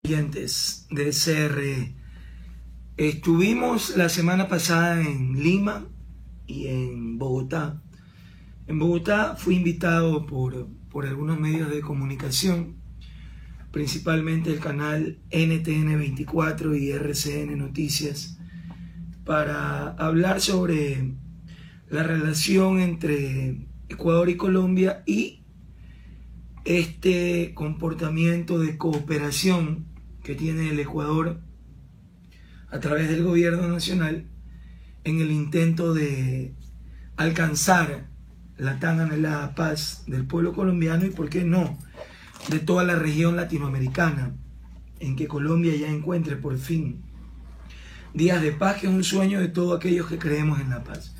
Oyentes de SR, estuvimos la semana pasada en Lima y en Bogotá. En Bogotá fui invitado por algunos medios de comunicación, principalmente el canal NTN 24 y RCN Noticias, para hablar sobre la relación entre Ecuador y Colombia y este comportamiento de cooperación que tiene el Ecuador a través del gobierno nacional en el intento de alcanzar la tan anhelada paz del pueblo colombiano y, por qué no, de toda la región latinoamericana, en que Colombia ya encuentre por fin días de paz, que es un sueño de todos aquellos que creemos en la paz.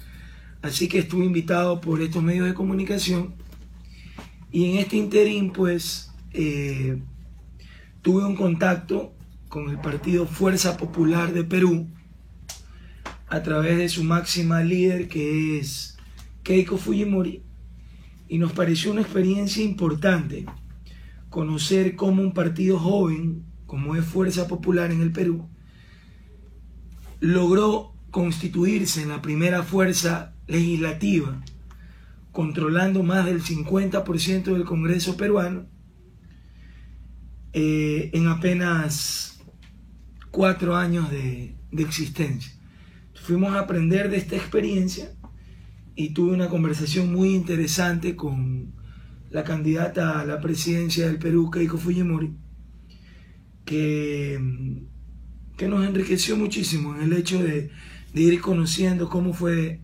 Así que estuve invitado por estos medios de comunicación y en este interín pues tuve un contacto con el partido Fuerza Popular de Perú a través de su máxima líder, que es Keiko Fujimori, y nos pareció una experiencia importante conocer cómo un partido joven como es Fuerza Popular en el Perú logró constituirse en la primera fuerza legislativa, controlando más del 50% del Congreso peruano en apenas 4 años de existencia. Fuimos a aprender de esta experiencia y tuve una conversación muy interesante con la candidata a la presidencia del Perú, Keiko Fujimori, que nos enriqueció muchísimo en el hecho de ir conociendo cómo fue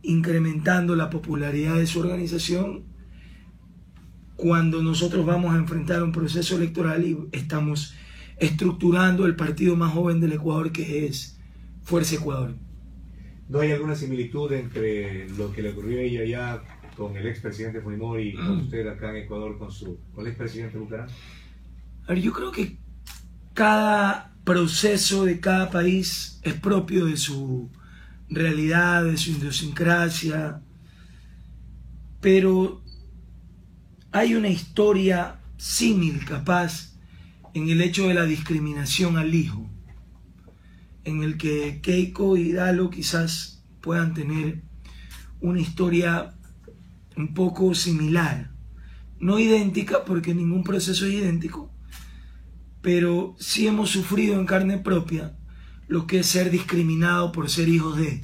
incrementando la popularidad de su organización cuando nosotros vamos a enfrentar un proceso electoral y estamos estructurando el partido más joven del Ecuador, que es Fuerza Ecuador. ¿No hay alguna similitud entre lo que le ocurrió a ella allá con el expresidente Fujimori y con usted acá en Ecuador con el expresidente Bucaram? A ver, yo creo que cada proceso de cada país es propio de su realidad, de su idiosincrasia, pero hay una historia símil capaz en el hecho de la discriminación al hijo, en el que Keiko y Dalo quizás puedan tener una historia un poco similar, no idéntica porque ningún proceso es idéntico, pero sí hemos sufrido en carne propia lo que es ser discriminado por ser hijos de.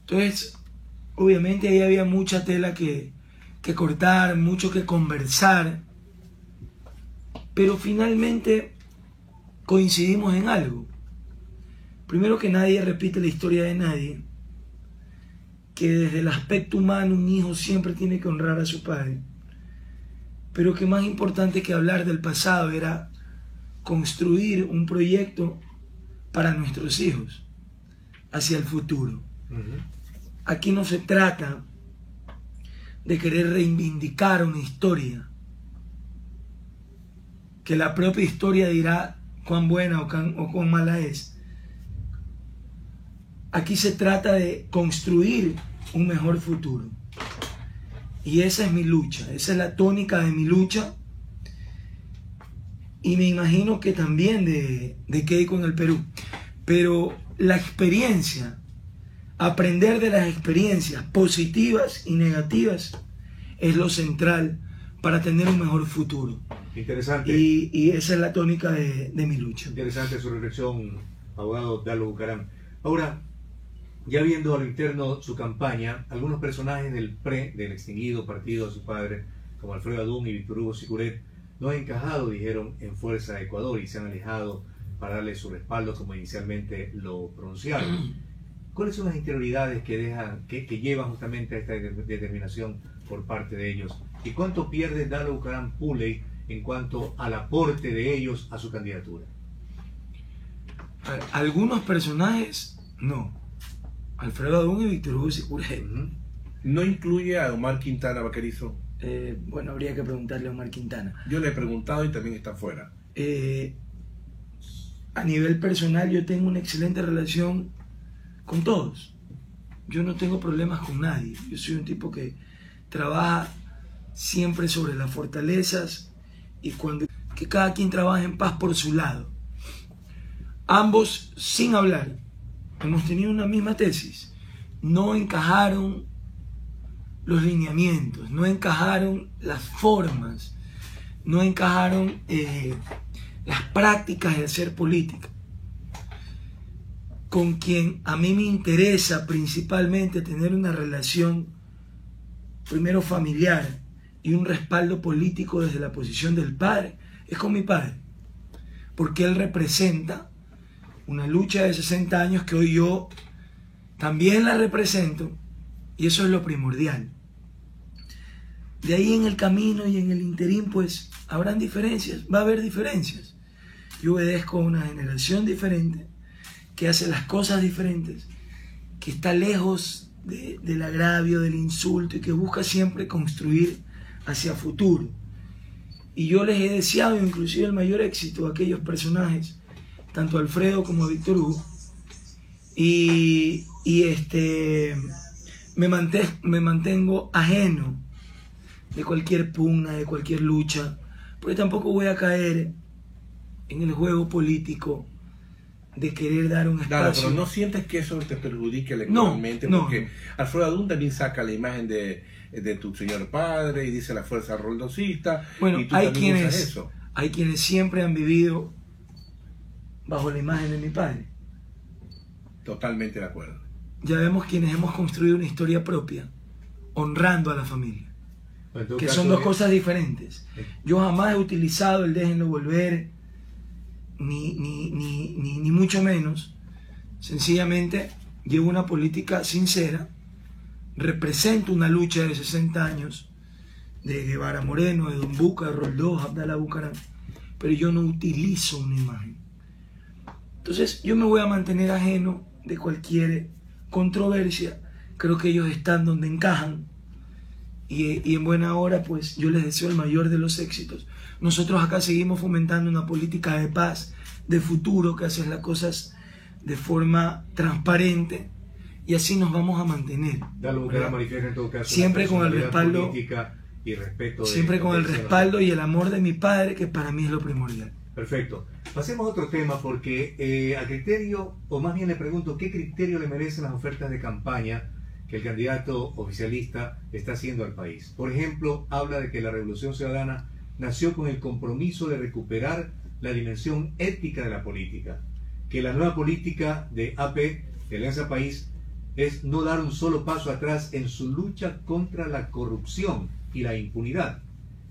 Entonces, obviamente ahí había mucha tela que cortar, mucho que conversar, pero finalmente coincidimos en algo. Primero, que nadie repite la historia de nadie, que desde el aspecto humano un hijo siempre tiene que honrar a su padre, pero que más importante que hablar del pasado era construir un proyecto para nuestros hijos hacia el futuro. Aquí no se trata de querer reivindicar una historia, que la propia historia dirá cuán buena o cuán mala es. Aquí se trata de construir un mejor futuro. Y esa es mi lucha, esa es la tónica de mi lucha. Y me imagino que también de Keiko en el Perú. Pero la experiencia, aprender de las experiencias positivas y negativas, es lo central para tener un mejor futuro. Interesante. Y esa es la tónica de mi lucha. Interesante su reflexión, abogado Dalo Bucaram. Ahora, ya viendo a lo interno su campaña, algunos personajes del extinguido partido de su padre, como Alfredo Adún y Víctor Hugo Sicuret, no han encajado, dijeron, en Fuerza Ecuador y se han alejado para darle su respaldo como inicialmente lo pronunciaron. ¿Cuáles son las interioridades que llevan justamente a esta determinación por parte de ellos? ¿Y cuánto pierde Dalo Bucaram Puley en cuanto al aporte de ellos a su candidatura? Algunos personajes, no. Alfredo Adún y Víctor Hugo Sicuret. ¿No incluye a Omar Quintana Vaquerizo? Bueno, habría que preguntarle a Omar Quintana. Yo le he preguntado y también está fuera. A nivel personal, yo tengo una excelente relación con todos. Yo no tengo problemas con nadie. Yo soy un tipo que trabaja siempre sobre las fortalezas y cuando que cada quien trabaje en paz por su lado. Ambos, sin hablar, hemos tenido una misma tesis. No encajaron los lineamientos, no encajaron las formas, no encajaron las prácticas de hacer política. Con quien a mí me interesa principalmente tener una relación, primero familiar, y un respaldo político desde la posición del padre, es con mi padre, porque él representa una lucha de 60 años que hoy yo también la represento, y eso es lo primordial. De ahí en el camino y en el interín pues habrán diferencias, va a haber diferencias. Yo obedezco a una generación diferente, que hace las cosas diferentes, que está lejos del agravio, del insulto, y que busca siempre construir hacia futuro. Y yo les he deseado inclusive el mayor éxito a aquellos personajes, tanto a Alfredo como a Víctor Hugo, y me mantengo ajeno de cualquier pugna, de cualquier lucha, porque tampoco voy a caer en el juego político de querer dar un espacio. Claro, pero ¿no sientes que eso te perjudique electoralmente? No. Porque Alfredo Adún también saca la imagen de tu señor padre y dice la fuerza roldosista. Bueno, y tú también usas eso. Hay quienes siempre han vivido bajo la imagen de mi padre. Totalmente de acuerdo. Ya vemos quienes hemos construido una historia propia, honrando a la familia. Que son dos cosas diferentes. Yo jamás he utilizado el déjenlo volver, ni mucho menos. Sencillamente llevo una política sincera, represento una lucha de 60 años de Guevara Moreno, de Don Buca, de Roldós, Abdalá Bucaram, pero yo no utilizo una imagen. Entonces yo me voy a mantener ajeno de cualquier controversia. Creo que ellos están donde encajan, y en buena hora pues yo les deseo el mayor de los éxitos. Nosotros acá seguimos fomentando una política de paz, de futuro, que hace las cosas de forma transparente, y así nos vamos a mantener. En todo caso, siempre con el respaldo y respeto, siempre con el respaldo y el amor de mi padre, que para mí es lo primordial. Perfecto. Pasemos a otro tema, porque a criterio, o más bien le pregunto, ¿qué criterio le merecen las ofertas de campaña que el candidato oficialista está haciendo al país? Por ejemplo, habla de que la Revolución Ciudadana nació con el compromiso de recuperar la dimensión ética de la política, que la nueva política de AP, de Alianza País, es no dar un solo paso atrás en su lucha contra la corrupción y la impunidad,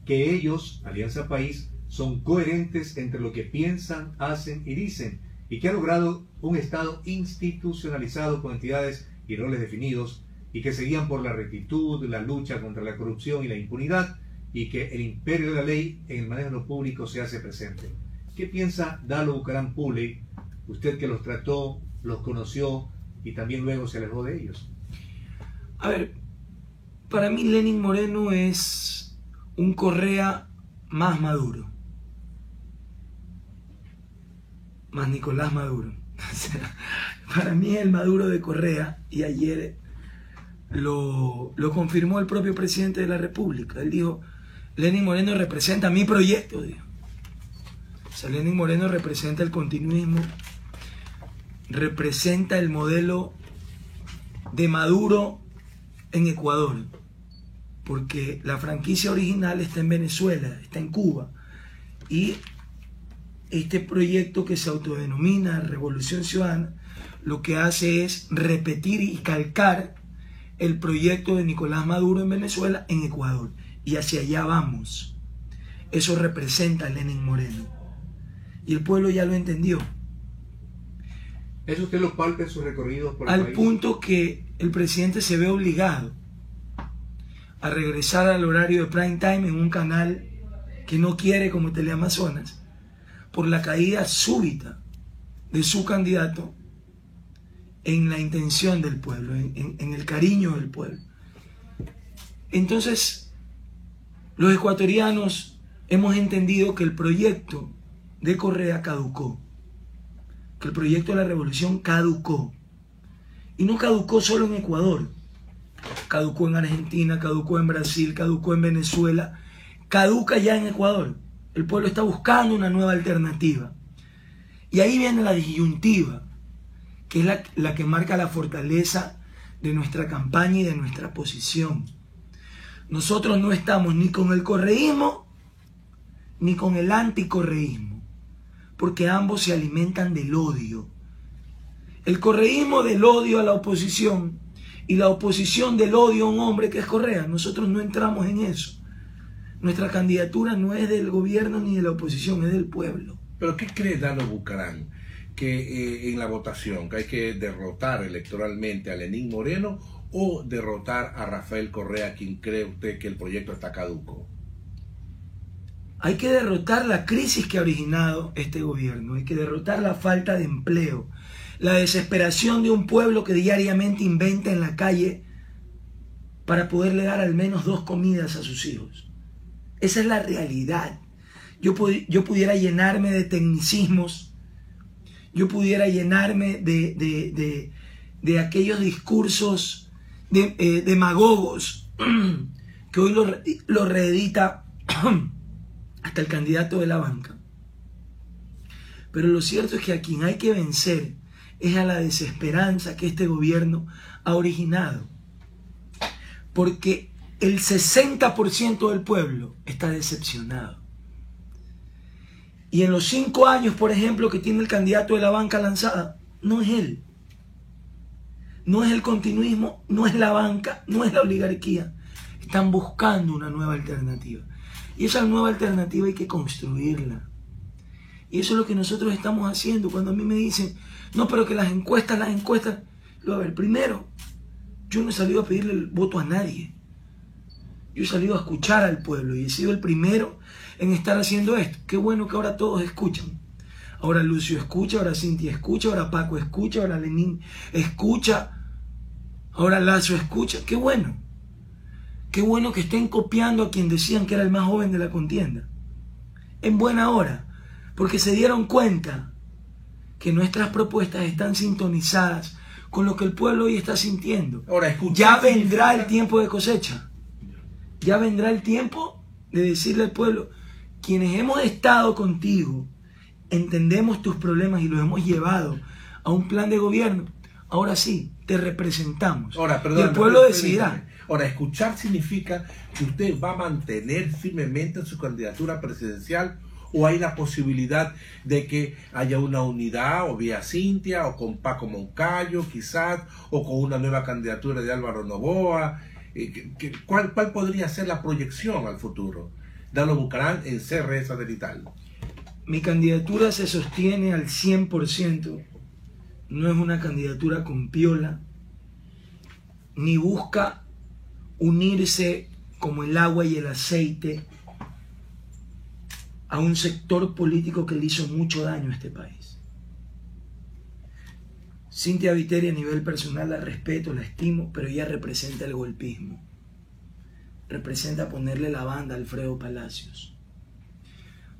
que ellos, Alianza País, son coherentes entre lo que piensan, hacen y dicen, y que ha logrado un Estado institucionalizado con entidades y roles definidos, y que se guían por la rectitud, la lucha contra la corrupción y la impunidad, y que el imperio de la ley en el manejo de lo público se hace presente. ¿Qué piensa Dalo Bucaram Pule, usted que los trató, los conoció y también luego se alejó de ellos? A ver, para mí Lenín Moreno es un Correa más Maduro, más Nicolás Maduro. O sea, para mí es el Maduro de Correa, y ayer lo confirmó el propio presidente de la República. Él dijo: Lenín Moreno representa mi proyecto, dijo. O sea, Lenín Moreno representa el continuismo, representa el modelo de Maduro en Ecuador, porque la franquicia original está en Venezuela, está en Cuba, y este proyecto que se autodenomina Revolución Ciudadana lo que hace es repetir y calcar el proyecto de Nicolás Maduro en Venezuela en Ecuador, y hacia allá vamos. Eso representa a Lenín Moreno, y el pueblo ya lo entendió. ¿Eso usted lo palpa en sus recorridos por el país? Al punto que el presidente se ve obligado a regresar al horario de prime time en un canal que no quiere, como Teleamazonas, por la caída súbita de su candidato en la intención del pueblo, en el cariño del pueblo. Entonces, los ecuatorianos hemos entendido que el proyecto de Correa caducó, que el proyecto de la revolución caducó, y no caducó solo en Ecuador, caducó en Argentina, caducó en Brasil, caducó en Venezuela, caduca ya en Ecuador. El pueblo está buscando una nueva alternativa. Y ahí viene la disyuntiva, que es la que marca la fortaleza de nuestra campaña y de nuestra posición. Nosotros no estamos ni con el correísmo ni con el anticorreísmo, porque ambos se alimentan del odio. El correísmo del odio a la oposición y la oposición del odio a un hombre que es Correa. Nosotros no entramos en eso. Nuestra candidatura no es del gobierno ni de la oposición, es del pueblo. ¿Pero qué cree Dalo Bucaram? Que en la votación, que hay que derrotar electoralmente a Lenín Moreno o derrotar a Rafael Correa, quien cree usted que el proyecto está caduco. Hay que derrotar la crisis que ha originado este gobierno, hay que derrotar la falta de empleo, la desesperación de un pueblo que diariamente inventa en la calle para poderle dar al menos 2 comidas a sus hijos. Esa es la realidad. Yo pudiera llenarme de tecnicismos, yo pudiera llenarme de aquellos discursos demagogos que hoy lo reedita hasta el candidato de la banca. Pero lo cierto es que a quien hay que vencer es a la desesperanza que este gobierno ha originado. Porque el 60% del pueblo está decepcionado. Y en los 5 años, por ejemplo, que tiene el candidato de la banca lanzada, no es él. No es el continuismo, no es la banca, no es la oligarquía. Están buscando una nueva alternativa. Y esa nueva alternativa hay que construirla. Y eso es lo que nosotros estamos haciendo. Cuando a mí me dicen, no, pero que las encuestas... A ver, primero, yo no he salido a pedirle el voto a nadie. Yo he salido a escuchar al pueblo y he sido el primero en estar haciendo esto. Qué bueno que ahora todos escuchan. Ahora Lucio escucha, ahora Cintia escucha, ahora Paco escucha, ahora Lenín escucha, ahora Lazo escucha. Qué bueno. Qué bueno que estén copiando a quien decían que era el más joven de la contienda. En buena hora, porque se dieron cuenta que nuestras propuestas están sintonizadas con lo que el pueblo hoy está sintiendo. Ahora, ya vendrá el tiempo de cosecha. Ya vendrá el tiempo de decirle al pueblo, quienes hemos estado contigo, entendemos tus problemas y los hemos llevado a un plan de gobierno. Ahora sí, te representamos. Ahora, perdón, y el pueblo decidirá. Ahora, escuchar significa que usted va a mantener firmemente su candidatura presidencial, o hay la posibilidad de que haya una unidad, o vía Cintia, o con Paco Moncayo quizás, o con una nueva candidatura de Álvaro Noboa. ¿Cuál podría ser la proyección al futuro? Dalo Bucaram en CR satelital. Mi candidatura se sostiene al 100%. No es una candidatura con piola, ni busca unirse como el agua y el aceite a un sector político que le hizo mucho daño a este país. Cintia Viteri, a nivel personal, la respeto, la estimo, pero ella representa el golpismo. Representa ponerle la banda a Alfredo Palacios.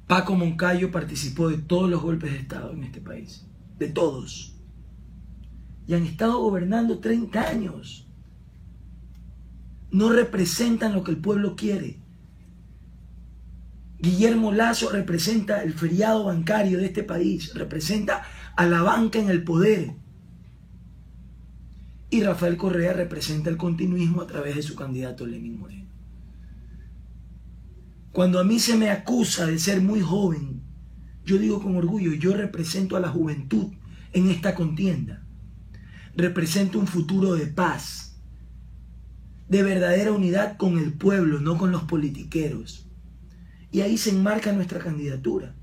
Paco Moncayo participó de todos los golpes de Estado en este país. De todos. Y han estado gobernando 30 años. No representan lo que el pueblo quiere. Guillermo Lazo representa el feriado bancario de este país. Representa a la banca en el poder. Y Rafael Correa representa el continuismo a través de su candidato Lenín Moreno. Cuando a mí se me acusa de ser muy joven, yo digo con orgullo, yo represento a la juventud en esta contienda. Represento un futuro de paz, de verdadera unidad con el pueblo, no con los politiqueros. Y ahí se enmarca nuestra candidatura.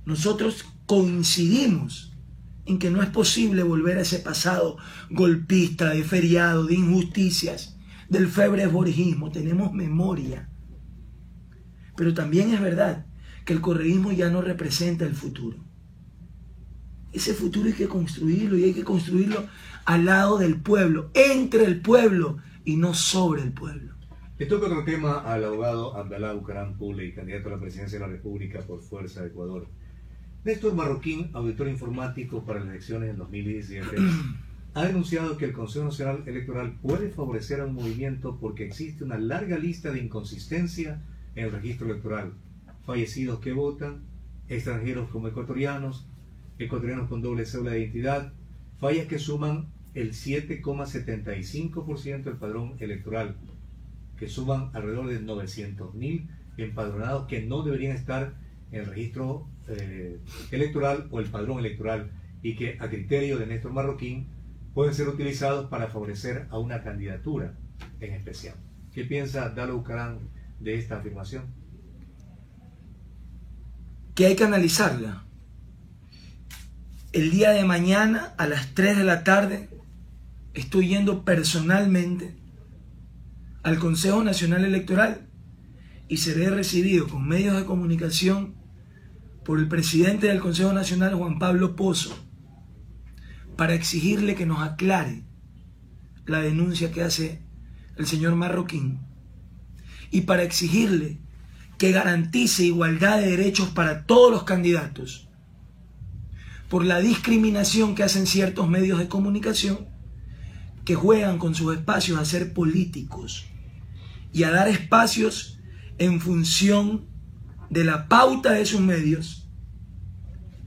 Nosotros coincidimos en que no es posible volver a ese pasado golpista, de feriado, de injusticias, del febresborgismo. Tenemos memoria. Pero también es verdad que el correísmo ya no representa el futuro. Ese futuro hay que construirlo, y hay que construirlo al lado del pueblo, entre el pueblo y no sobre el pueblo. Le toca otro tema al abogado Abdalá Bucaram Pule, candidato a la presidencia de la República por Fuerza de Ecuador. Néstor Marroquín, auditor informático para las elecciones del 2017, ha denunciado que el Consejo Nacional Electoral puede favorecer a un movimiento porque existe una larga lista de inconsistencia en el registro electoral. fallecidos que votan, extranjeros como ecuatorianos, ecuatorianos con doble cédula de identidad, fallas que suman el 7,75% del padrón electoral, que suman alrededor de 900.000 empadronados que no deberían estar en el registro electoral o el padrón electoral, y que a criterio de Néstor Marroquín pueden ser utilizados para favorecer a una candidatura en especial. ¿Qué piensa Dalo Bucaram de esta afirmación? Que hay que analizarla. El día de mañana a las 3 de la tarde estoy yendo personalmente al Consejo Nacional Electoral y seré recibido con medios de comunicación por el presidente del Consejo Nacional, Juan Pablo Pozo, para exigirle que nos aclare la denuncia que hace el señor Marroquín y para exigirle que garantice igualdad de derechos para todos los candidatos por la discriminación que hacen ciertos medios de comunicación que juegan con sus espacios a ser políticos y a dar espacios en función de la pauta de sus medios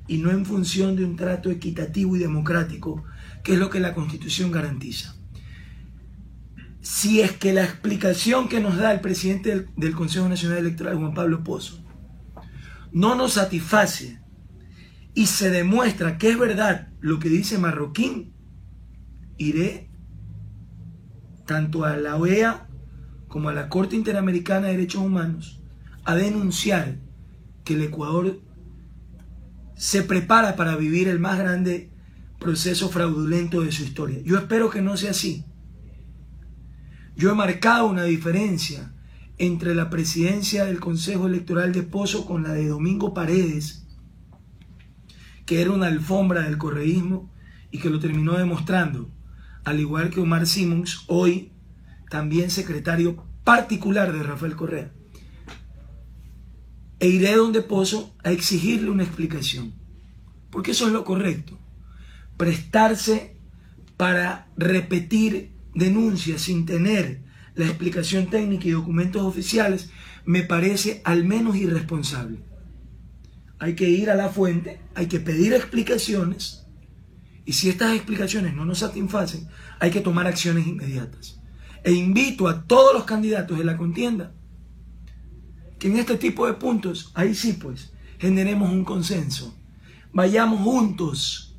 y no en función de un trato equitativo y democrático, que es lo que la Constitución garantiza. Si es que la explicación que nos da el presidente del Consejo Nacional Electoral, Juan Pablo Pozo, no nos satisface y se demuestra que es verdad lo que dice Marroquín, iré tanto a la OEA como a la Corte Interamericana de Derechos Humanos a denunciar que el Ecuador se prepara para vivir el más grande proceso fraudulento de su historia. Yo espero que no sea así. Yo he marcado una diferencia entre la presidencia del Consejo Electoral de Pozo con la de Domingo Paredes, que era una alfombra del correísmo y que lo terminó demostrando, al igual que Omar Simons, hoy también secretario particular de Rafael Correa. E iré donde Pozo a exigirle una explicación, porque eso es lo correcto. Prestarse para repetir denuncias sin tener la explicación técnica y documentos oficiales me parece al menos irresponsable. Hay que ir a la fuente, hay que pedir explicaciones, y si estas explicaciones no nos satisfacen, hay que tomar acciones inmediatas. E invito a todos los candidatos de la contienda que en este tipo de puntos, ahí sí pues, generemos un consenso. Vayamos juntos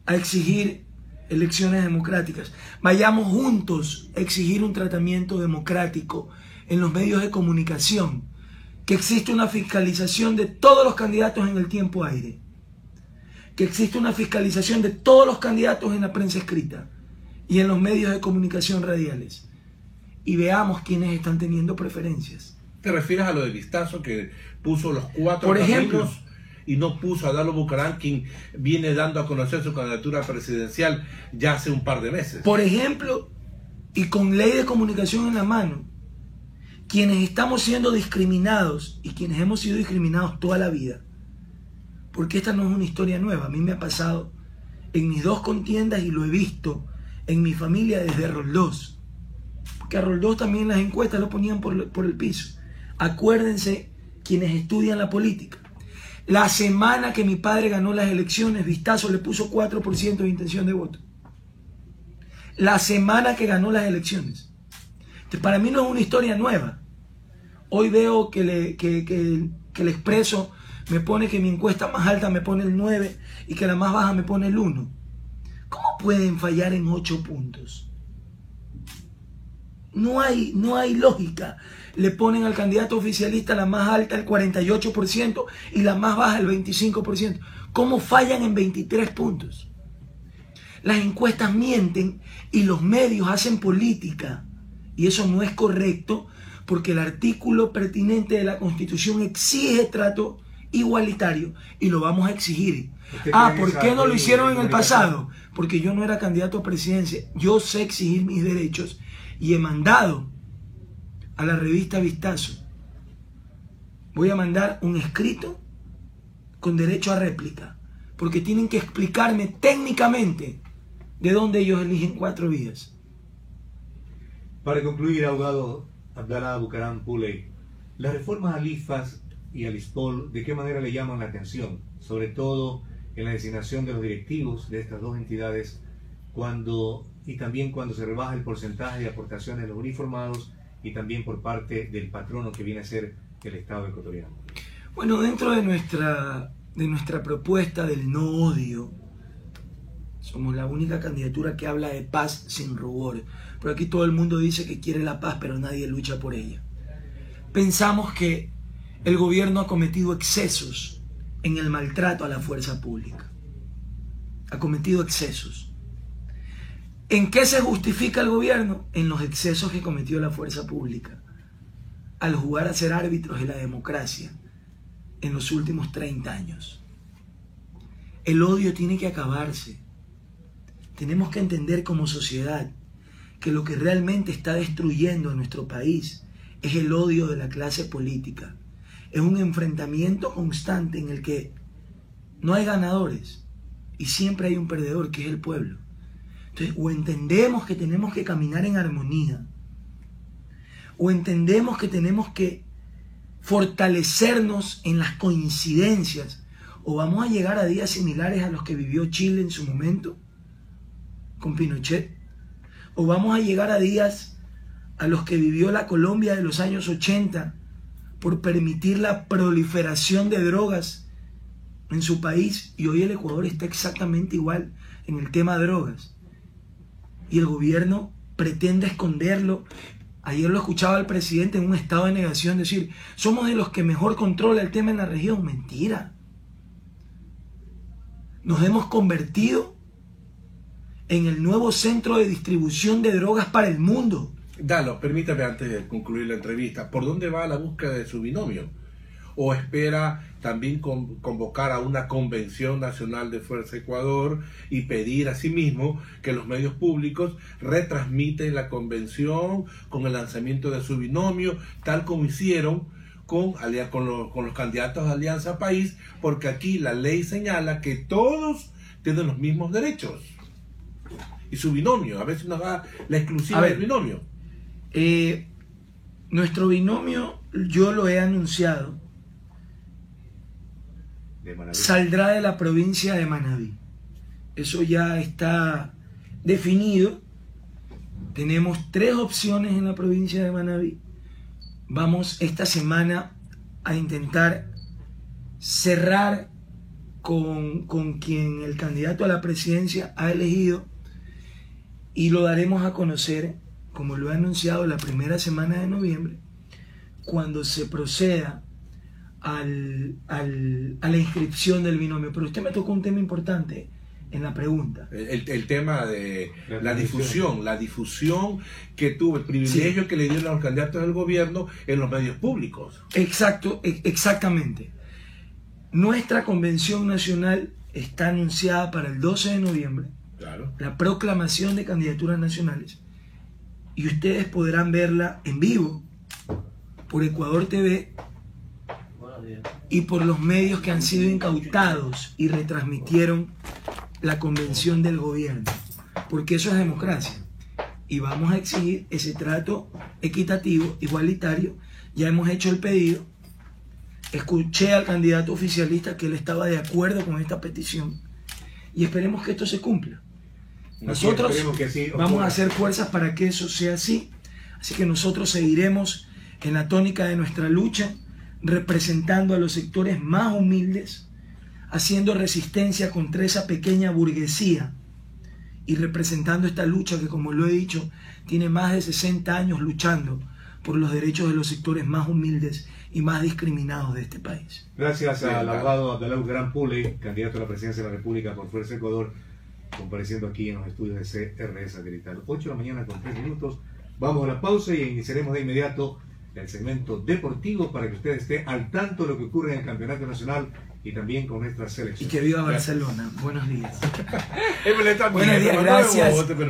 a exigir elecciones democráticas. Vayamos juntos a exigir un tratamiento democrático en los medios de comunicación. Que existe una fiscalización de todos los candidatos en el tiempo aire. Que existe una fiscalización de todos los candidatos en la prensa escrita y en los medios de comunicación radiales. Y veamos quiénes están teniendo preferencias. ¿Te refieres a lo de Vistazo, que puso los 4 por ejemplo, caminos y no puso a Dalo Bucaram, quien viene dando a conocer su candidatura presidencial ya hace un par de meses? Por ejemplo, y con ley de comunicación en la mano, quienes estamos siendo discriminados y quienes hemos sido discriminados toda la vida, porque esta no es una historia nueva, a mí me ha pasado en mis 2 contiendas y lo he visto en mi familia desde Roldós, porque a Roldós también las encuestas lo ponían por el piso. Acuérdense quienes estudian la política. La semana que mi padre ganó las elecciones, Vistazo le puso 4% de intención de voto. La semana que ganó las elecciones. Entonces, para mí no es una historia nueva. Hoy veo que el Expreso me pone que mi encuesta más alta me pone el 9 y que la más baja me pone el 1. ¿Cómo pueden fallar en 8 puntos? No hay lógica. Le ponen al candidato oficialista la más alta el 48% y la más baja el 25%. ¿Cómo fallan en 23 puntos? Las encuestas mienten y los medios hacen política. Y eso no es correcto porque el artículo pertinente de la Constitución exige trato igualitario y lo vamos a exigir. ¿Por qué no lo hicieron en el pasado? Porque yo no era candidato a presidencia. Yo sé exigir mis derechos y he mandado a la revista Vistazo. Voy a mandar un escrito con derecho a réplica, porque tienen que explicarme técnicamente de dónde ellos eligen 4 vías. Para concluir, abogado Abdallah Bucaram Puley, Las reformas al IFAS y al ISPOL, ¿de qué manera le llaman la atención? Sobre todo en la designación de los directivos de estas dos entidades y también cuando se rebaja el porcentaje de aportaciones de los uniformados y también por parte del patrono que viene a ser el Estado ecuatoriano. Bueno, dentro de nuestra propuesta del no odio, somos la única candidatura que habla de paz sin rubor. Pero aquí todo el mundo dice que quiere la paz, pero nadie lucha por ella. Pensamos que el gobierno ha cometido excesos en el maltrato a la fuerza pública. Ha cometido excesos. ¿En qué se justifica el gobierno? En los excesos que cometió la fuerza pública al jugar a ser árbitros de la democracia en los últimos 30 años. El odio tiene que acabarse. Tenemos que entender como sociedad que lo que realmente está destruyendo a nuestro país es el odio de la clase política. Es un enfrentamiento constante en el que no hay ganadores y siempre hay un perdedor, que es el pueblo. Entonces, o entendemos que tenemos que caminar en armonía, o entendemos que tenemos que fortalecernos en las coincidencias, o vamos a llegar a días similares a los que vivió Chile en su momento con Pinochet, o vamos a llegar a días a los que vivió la Colombia de los años 80 por permitir la proliferación de drogas en su país, y hoy el Ecuador está exactamente igual en el tema de drogas y el gobierno pretende esconderlo. Ayer lo escuchaba al presidente en un estado de negación decir: somos de los que mejor controla el tema en la región. Mentira. Nos hemos convertido en el nuevo centro de distribución de drogas para el mundo. Dalo, permítame antes de concluir la entrevista, ¿por dónde va la búsqueda de su binomio? ¿O espera también convocar a una convención nacional de Fuerza Ecuador y pedir asimismo que los medios públicos retransmiten la convención con el lanzamiento de su binomio, tal como hicieron con los candidatos de Alianza País? Porque aquí la ley señala que todos tienen los mismos derechos. Y su binomio, a veces nos da la exclusiva del binomio. Nuestro binomio, yo lo he anunciado, saldrá de la provincia de Manabí. Eso ya está definido. Tenemos 3 opciones en la provincia de Manabí. Vamos esta semana a intentar cerrar con quien el candidato a la presidencia ha elegido, y lo daremos a conocer, como lo he anunciado, la primera semana de noviembre, cuando se proceda a la inscripción del binomio. Pero usted me tocó un tema importante en la pregunta. El tema de la difusión que tuvo, el privilegio que le dieron a los candidatos del gobierno en los medios públicos. Exactamente. Nuestra convención nacional está anunciada para el 12 de noviembre, claro, la proclamación de candidaturas nacionales, y ustedes podrán verla en vivo por Ecuador TV y por los medios que han sido incautados y retransmitieron la convención del gobierno, porque eso es democracia y vamos a exigir ese trato equitativo, igualitario. Ya hemos hecho el pedido. Escuché al candidato oficialista que él estaba de acuerdo con esta petición y esperemos que esto se cumpla. Nosotros vamos a hacer fuerzas para que eso sea así. Así que nosotros seguiremos en la tónica de nuestra lucha, representando a los sectores más humildes, haciendo resistencia contra esa pequeña burguesía y representando esta lucha que, como lo he dicho, tiene más de 60 años luchando por los derechos de los sectores más humildes y más discriminados de este país. Gracias al abogado Abdalá Gran Pule, candidato a la presidencia de la República por Fuerza Ecuador, compareciendo aquí en los estudios de CRS Satelital. 8 de la mañana con 3 minutos. Vamos a la pausa y iniciaremos de inmediato el segmento deportivo para que usted esté al tanto de lo que ocurre en el campeonato nacional y también con nuestra selección. Y que viva Barcelona. Buenos días. Buenos días,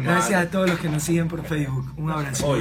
gracias a todos los que nos siguen por Facebook. Un abrazo.